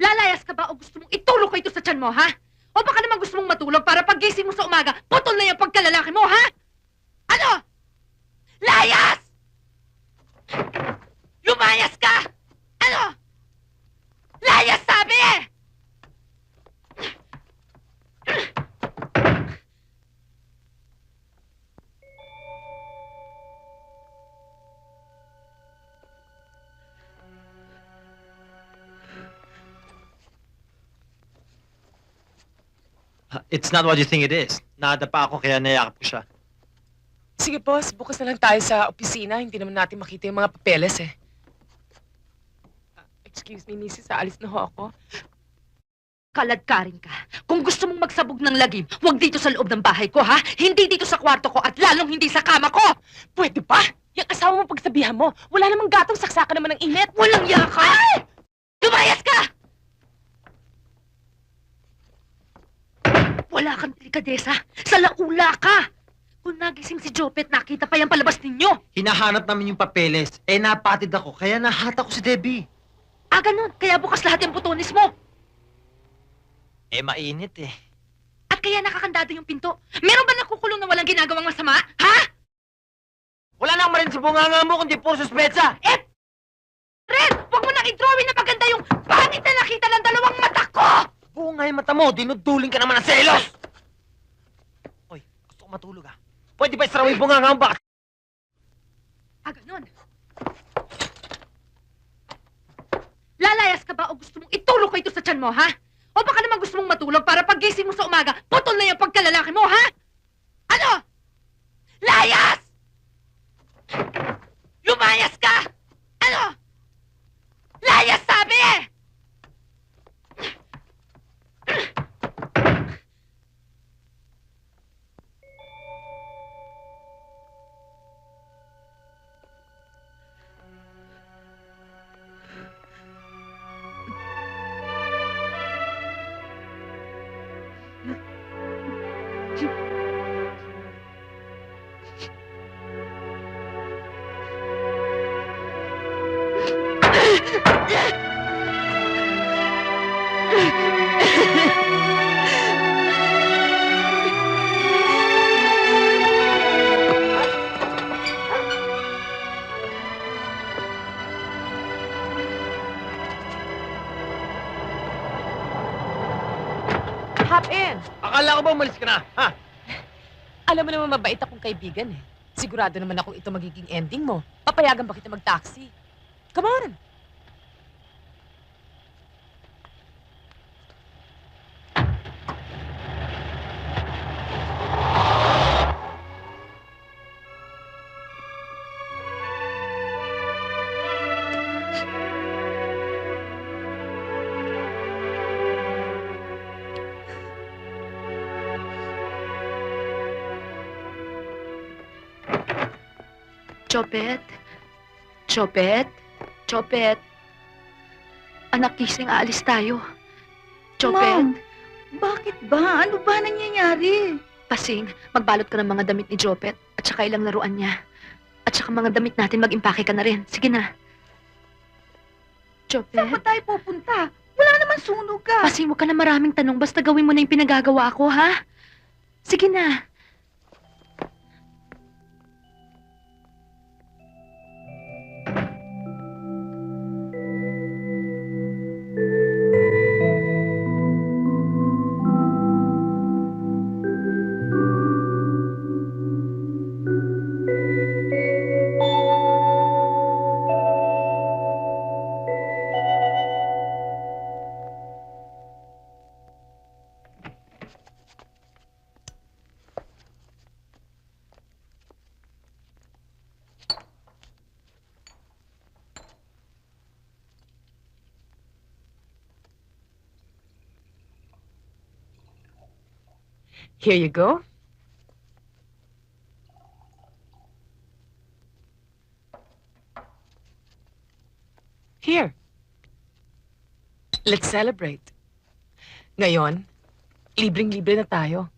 Lalayas ka ba o gusto mong itulog ko ito sa tiyan mo, ha? O baka naman gusto mong matulog para paggising mo sa umaga, putol na yung pagkalalaki mo, ha? Ano? Layas! Lumayas ka! Ano? Layas, sabi eh! It's not what you think it is. Nadapa ako kaya nayakap ko siya. Sige, boss. Bukas na lang tayo sa opisina. Hindi naman natin makita yung mga papeles eh. Excuse me, misis. Aalis na ho ako. Kaladkarin ka. Kung gusto mong magsabog ng lagim, huwag dito sa loob ng bahay ko, ha? Hindi dito sa kwarto ko at lalong hindi sa kama ko! Pwede ba? Yung asawa mo pagsabihan mo. Wala namang gatong saksakan naman ng init. Walang yaka! Ay! Lumayas ka! Wala kang delikadesa. Sa laula ka! Kung nagising si Jopet, nakita pa yung palabas ninyo. Hinahanap namin yung papeles. Eh, napatid ako, kaya nahata ko si Debbie. Ah, ganun. Kaya bukas lahat yung putunis mo. Eh, mainit eh. At kaya nakakandado yung pinto. Meron ba nakukulong na walang ginagawang masama? Ha? Wala nang marin sa bunganga mo, kundi puro suspetsa. Eh, Red! Huwag mo nang i-drawing na maganda yung pangit na nakita ng dalawang mata ko! Buong nga yung mata mo, dinuduling ka naman ng selos! Hoy, gusto ko matulog ah. Pwede ba isara mo yung bunganga mo? Bakit? Ah, ganun. Lalayas ka ba o gusto mong itulog ko ito sa tiyan mo, ha? O baka naman gusto mong matulog para paggising mo sa umaga, putol na yung pagkalalaki mo, ha? Ano? Layas! Lumayas ka! Ano? Layas, sabi eh! Hop in. Akala ko ba umalis ka na? Ha? Alam mo naman mabait akong kaibigan eh. Sigurado naman akong ito magiging ending mo. Papayagan ba kita mag-taxi? Come on. Chopet? Chopet? Chopet? Anak, gising, aalis tayo. Chopet? Ma'am, bakit ba? Ano ba nangyayari? Pasing, magbalot ka ng mga damit ni Jopet at saka ilang laruan niya. At saka mga damit natin, mag-impake ka na rin. Sige na. Saan Jopet? ba tayo pupunta? Wala naman sunog ka. Pasing, huwag ka na maraming tanong. Basta gawin mo na yung pinagagawa ko, ha? Sige na. Here you go. Here. Let's celebrate. Ngayon, libreng-libre na tayo.